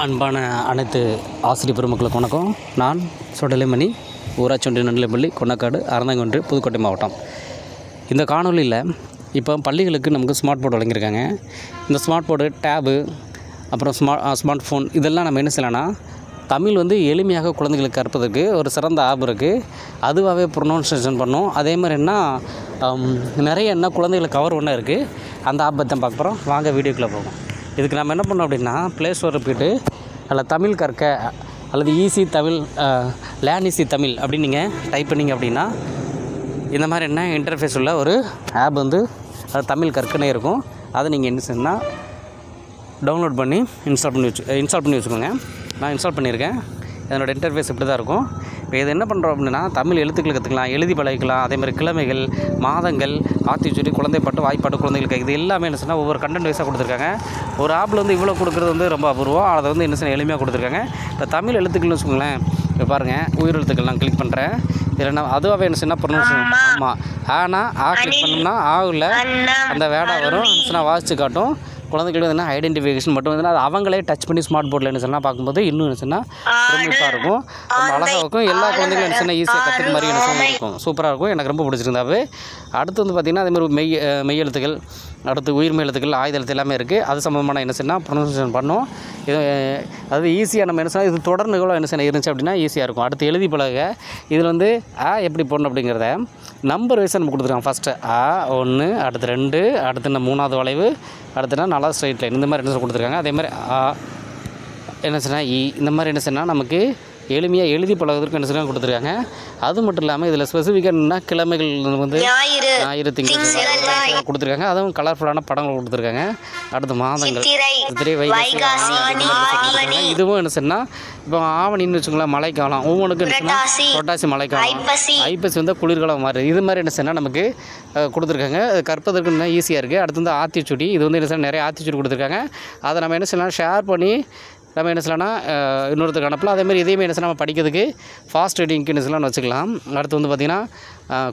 அன்பான அனைத்து ஆசிரியர் பெருமக்களுக்கு வணக்கம். நான் சொடலைமணி, ஊராட்சி ஒன்றிய நடுநிலைப்பள்ளி, கொன்னக்காடு, அறந்தாங்கொன்று, புதுக்கோட்டை மாவட்டம். இந்த காணொலியில் இப்போ பள்ளிகளுக்கு நமக்கு ஸ்மார்ட் போர்டு வழங்கியிருக்காங்க. இந்த ஸ்மார்ட் போர்டு, டேபு, அப்புறம் ஸ்மார்ட் ஃபோன் இதெல்லாம் நம்ம என்ன செய்யலாம்னா தமிழ் எளிமையாக குழந்தைகளுக்கு கற்பதற்கு ஒரு சிறந்த ஆப் இருக்குது. அதுவாகவே ப்ரொனவுன்சியேஷன் பண்ணும். அதே மாதிரி நிறைய குழந்தைகளுக்கு கவர் ஒன்றா இருக்குது. அந்த ஆப் பற்றி தான் பார்க்க போகிறோம். வாங்க வீடியோக்குள்ளே போவோம். இதுக்கு நம்ம என்ன பண்ணோம் அப்படின்னா, ப்ளே ஸ்டோரில் போய்ட்டு அதில் தமிழ் கற்க அல்லது easy Tamil, learn easy Tamil அப்படின்னு நீங்கள் டைப் பண்ணிங்க அப்படின்னா இந்த மாதிரி இன்டர்ஃபேஸ் உள்ள ஒரு ஆப் அது தமிழ் கற்கனே இருக்கும். அதை நீங்கள் என்ன செய்யணும்னா டவுன்லோட் பண்ணி இன்ஸ்டால் பண்ணி வச்சுக்கோங்க. நான் இன்ஸ்டால் பண்ணியிருக்கேன். என்னோடய இன்டர்ஃபேஸ் இப்படி தான் இருக்கும். இப்போ இது என்ன பண்ணுறோம் அப்படின்னா, தமிழ் எழுத்துக்கள் கற்றுக்கலாம், எழுதி பழகிக்கலாம். அதேமாதிரி கிழமைகள், மாதங்கள், ஆத்திச்சூடி, குழந்தைப்பாட்டு, வாய்ப்பாட்டு, குழந்தைகளுக்கு இது எல்லாமே என்ன சொன்னால் ஒவ்வொரு கண்டென்ட் வைஸாக கொடுத்துருக்காங்க. ஒரு ஆப்பில் இவ்வளோ கொடுக்குறது ரொம்ப அபூர்வம். அதை என்ன செய்ய எளிமையாக கொடுத்துருக்காங்க. இப்போ தமிழ் எழுத்துக்கள்னு வச்சுக்கோங்களேன். இப்போ பாருங்கள், உயிரெழுத்துக்கள் நான் கிளிக் பண்ணுறேன். இதில் நான் அதுவாகவே என்ன செய்யணும் ப்ரொனவுன்சியேஷன். ஆமாம், ஆ கிளிக் பண்ணோம்னா ஆவில் அந்த வேடாக வரும். நான் வாசித்து காட்டும். குழந்தைகளுக்கு ஐடென்டிஃபிகேஷன் மட்டும் அது அவங்களே டச் பண்ணி ஸ்மார்ட் போர்டில் என்ன சொன்னால் பார்க்கும்போது இன்னும் என்ன சொன்னால் ரொம்ப இருக்கும், ரொம்ப அழகாக இருக்கும். எல்லா குழந்தைகளும் என்ன சொன்னால் ஈஸியாக கற்றுக்க மாதிரி என்ன சொன்னால் இருக்கும். சூப்பராக இருக்கும். எனக்கு ரொம்ப பிடிச்சிருந்தாவே. அடுத்து பார்த்திங்கன்னா அதேமாதிரி மெய் எழுத்துக்கள், அடுத்து உயிர்மெய் எழுத்துக்கள், ஆயுத எழுத்து எல்லாமே இருக்குது. அது சம்மந்தமான என்ன சொன்னால் ப்ரொனவுன்சியேஷன் பண்ணோம். இது அது ஈஸியாக நம்ம என்ன சொன்னால் இது தொடர்ந்துகளும் என்ன செய்ய இருந்துச்சு அப்படின்னா ஈஸியாக இருக்கும். அடுத்து எழுதி பழக இதில் எப்படி போடணும் அப்படிங்கிறத நம்பர் வைஸாக நம்ம கொடுத்துருக்காங்க. ஃபஸ்ட்டு 1, அடுத்து 2, அடுத்து 3வது வளைவு, அடுத்துனா 4வது ஸ்ட்ரைட் லைன். இந்த மாதிரி என்ன கொடுத்துருக்காங்க. அதே மாதிரி என்ன சொன்னால் இந்த மாதிரி என்ன சொன்னால் நமக்கு எளிமையாக எழுதி பழகுவதற்கு என்ன சொன்னால் கொடுத்துருக்காங்க. அது மட்டும் இல்லாமல் இதில் ஸ்பெசிஃபிக்காக கிழமைகள் ஞாயிறு, திங்கள் கொடுத்துருக்காங்க. அதுவும் கலர்ஃபுல்லான படங்கள் கொடுத்துருக்காங்க. அடுத்து மாதங்கள், சித்திரை, வைகாசி, இதுவும் என்ன சொன்னால் இப்போ ஆவணின்னு வச்சுக்கோங்களேன், மழைக்காலம். ஒவ்வொன்றுக்கும் என்ன சொன்னால் புரட்டாசி மழைக்காலம், ஐப்பசி குளிர்காலம் மாதிரி இது மாதிரி என்ன சொன்னால் நமக்கு கொடுத்துருக்காங்க. அது கற்பதற்கு இன்னும் ஈஸியாக இருக்குது. அடுத்து ஆத்திச்சூடி, இது என்ன சொன்னால் நிறைய ஆத்திச்சூடி கொடுத்துருக்காங்க. அதை நம்ம என்ன செய்யலாம், ஷேர் பண்ணி நம்ம என்ன சொல்லலாம்னா இன்னொருத்தருக்கு அனுப்பலாம். அதேமாதிரி இதையுமே என்ன நம்ம படிக்கிறதுக்கு ஃபாஸ்ட் ரீடிங்க்கு என்ன சொல்லலாம்னு வச்சுக்கலாம். அடுத்து பார்த்திங்கன்னா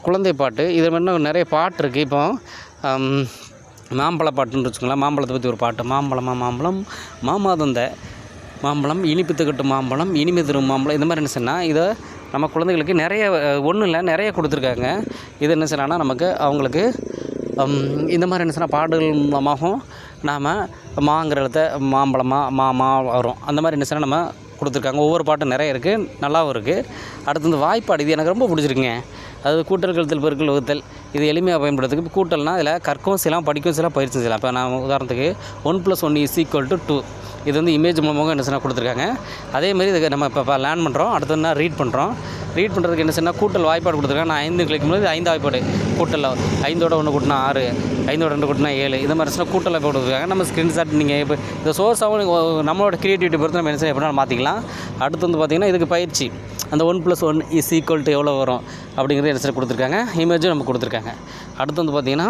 குழந்தை பாட்டு, இது மாதிரி நிறைய பாட்டு இருக்குது. இப்போ மாம்பழ பாட்டுன்னு வச்சுக்கலாம். மாம்பழத்தை பற்றி ஒரு பாட்டு. மாம்பழம் மாமாதந்த மாம்பழம், இனிப்பித்துக்கட்டு மாம்பழம், இனிமை தரும் மாம்பழம், இந்த மாதிரி என்ன சொன்னால் இதை நம்ம குழந்தைகளுக்கு நிறைய ஒன்றும் இல்லை நிறைய கொடுத்துருக்காங்க. இது என்ன செய்யலாம்னா நமக்கு அவங்களுக்கு இந்த மாதிரி என்ன சொன்னால் பாடல்கள் மூலமாகவும் நாம் மாங்கிற இடத்த மாம்பழமா வரும். அந்த மாதிரி என்ன சொன்னால் நம்ம கொடுத்துருக்காங்க. ஒவ்வொரு பாட்டும் நிறைய இருக்குது, நல்லாவும் இருக்குது. அடுத்து வாய்ப்பாடு, இது எனக்கு ரொம்ப பிடிச்சிருக்குங்க. அது கூட்டல், கழித்தல், பெருக்கல், வகுத்தல் இது எளிமையாக பயன்படுறதுக்கு. இப்போ கூட்டல்னால் இதில் கற்கவும் செய்யலாம், படிக்கவும் செய்யலாம், பயிற்சி செய்யலாம். இப்போ நான் உதாரணத்துக்கு 1+1 = 2 இது இமேஜ் மூலமாக என்ன சொன்னால் கொடுத்துருக்காங்க. அதேமாதிரி இதுக்கு நம்ம இப்போ லேர்ன் பண்ணுறோம். அடுத்து ரீட் பண்ணுறதுக்கு என்ன சொன்னால் கூட்டல் வாய்ப்பாடு கொடுத்துருக்காங்க. நான் 5 கிளிக் பண்ணும்போது 5 வாய்ப்பாடு கூட்டல், 5ஓட 1 கூட்டினா 6, 5ஓட 2 கூட்டினா 7, இது மாதிரி சொன்னால் கூட்டல் வாய்ப்பாடு கொடுத்துருக்காங்க. நம்ம ஸ்க்ரீன்ஷாட் நீங்கள் இப்போ இந்த சோர்ஸாகவும் நம்மளோட க்ரியேட்டிவிட்டி பொறுத்து நம்ம என்ன செய்ய எப்படினாலும் மாற்றிக்கலாம். அடுத்து பார்த்திங்கன்னா இதுக்கு பயிற்சி அந்த 1+1 = எவ்வளோ வரும் அப்படிங்கிறது என்ன செய்ய கொடுத்துருக்காங்க. இமேஜும் நம்ம கொடுத்துருக்காங்க. அடுத்து பார்த்திங்கன்னா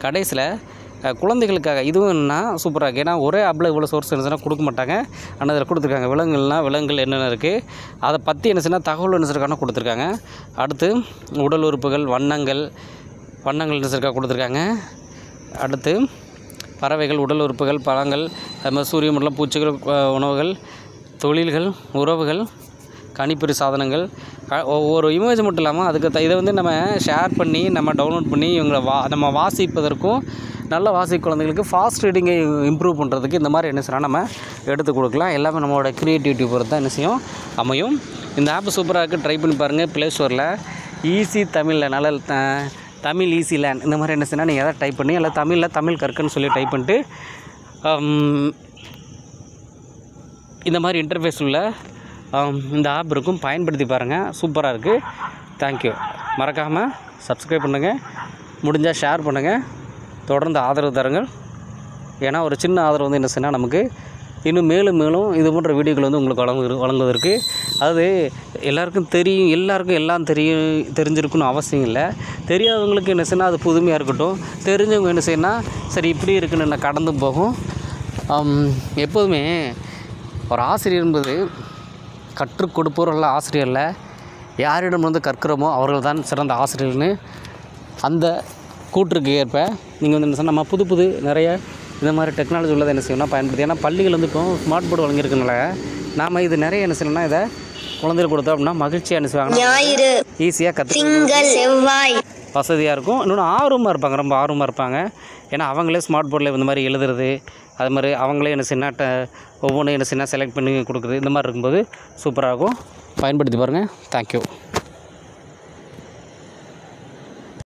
கடைசியில் குழந்தைகளுக்காக இதுவும் என்ன சூப்பராக இருக்குது. ஏன்னா ஒரே ஆப்பில் இவ்வளோ சோர்ஸ் என்ன கொடுக்க மாட்டாங்க. ஆனால் அதில் கொடுத்துருக்காங்க. விலங்குகள் என்னென்ன இருக்குது அதை பற்றி என்ன செய்யணும் தகவல் என்ன செய்யறாங்க கொடுத்துருக்காங்க. அடுத்து உடல் உறுப்புகள், வண்ணங்கள் என்ன செய்யறா கொடுத்துருக்காங்க. அடுத்து பறவைகள், உடல் உறுப்புகள், பழங்கள், அது மாதிரி சூரிய மண்டலம், பூச்சிகள், உணவுகள், தொழில்கள், உறவுகள், கணிப்பொறி சாதனங்கள், ஒவ்வொரு இமேஜ் மட்டும் இல்லாமல் அதுக்கு இதை நம்ம ஷேர் பண்ணி நம்ம டவுன்லோட் பண்ணி இவங்களை நம்ம வாசிப்பதற்கும் நல்ல குழந்தைகளுக்கு ஃபாஸ்ட் ரீடிங்கை இம்ப்ரூவ் பண்ணுறதுக்கு இந்த மாதிரி என்ன செய்யலாம் நம்ம எடுத்து கொடுக்கலாம். எல்லாமே நம்மளோட க்ரியேட்டிவிட்டி பொறுத்து தான் என்ன செய்யும் அமையும். இந்த ஆப் சூப்பராக இருக்குது, ட்ரை பண்ணி பாருங்கள். ப்ளே ஸ்டோரில் ஈஸி தமிழில் நல்ல தமிழ் ஈஸி லேர்ன் இந்த மாதிரி என்ன செய்யணும் நீங்கள் எதாவது டைப் பண்ணி இல்லை தமிழ் கற்கன்னு சொல்லி டைப் பண்ணிட்டு இந்த மாதிரி இன்டர்ஃபேஸ் உள்ள இந்த ஆப் இருக்கும், பயன்படுத்தி பாருங்கள். சூப்பராக இருக்குது. தேங்க்யூ. மறக்காமல் சப்ஸ்கிரைப் பண்ணுங்கள், முடிஞ்சால் ஷேர் பண்ணுங்கள், தொடர்ந்து ஆதரவு தருங்கள். ஏன்னா ஒரு சின்ன ஆதரவு என்ன செய்யணும் நமக்கு இன்னும் மேலும் இது போன்ற வீடியோக்கள் உங்களுக்கு வழங்குவதற்கு அது எல்லாருக்கும் எல்லாம் தெரிஞ்சிருக்குன்னு அவசியம் இல்லை. தெரியாதவங்களுக்கு என்ன செய்யணும் அது புதுமையாக இருக்கட்டும். தெரிஞ்சவங்க என்ன செய்யணும் சரி இப்படி இருக்குன்னு என்ன கடந்து போகும். எப்போதுமே ஒரு ஆசிரியர் என்பது கற்றுக் கொடுப்பவர்கள் ஆசிரியரில் யாரிடம் கற்கிறோமோ அவர்கள் தான் சிறந்த ஆசிரியர்னு அந்த கூற்றுக்கு ஏற்ப நீங்கள் என்ன சொன்னால் நம்ம புது நிறைய இந்த மாதிரி டெக்னாலஜி உள்ளதை என்ன செய்யணும்னா பயன்படுத்தி. ஏன்னா பள்ளிகள் வந்து இப்போ ஸ்மார்ட் போர்டு வழங்கியிருக்கனால நாம் இது நிறைய என்ன செய்யணும்னா இதை குழந்தைகள் கொடுத்தோம் அப்படின்னா மகிழ்ச்சியாக என்ன செய்வாங்க, ஈஸியாக கற்றுக்க வசதியாக இருக்கும். இன்னொன்று ஆர்வமாக இருப்பாங்க, ரொம்ப ஆர்வமாக இருப்பாங்க. ஏன்னா அவங்களே ஸ்மார்ட் போர்டில் இந்த மாதிரி எழுதுறது, அது மாதிரி அவங்களே என்ன செய்யணா ஒவ்வொன்றும் என்ன செய்யணா செலக்ட் பண்ணி கொடுக்குறது, இந்த மாதிரி இருக்கும்போது சூப்பராக இருக்கும். பயன்படுத்தி பாருங்கள். தேங்க்யூ.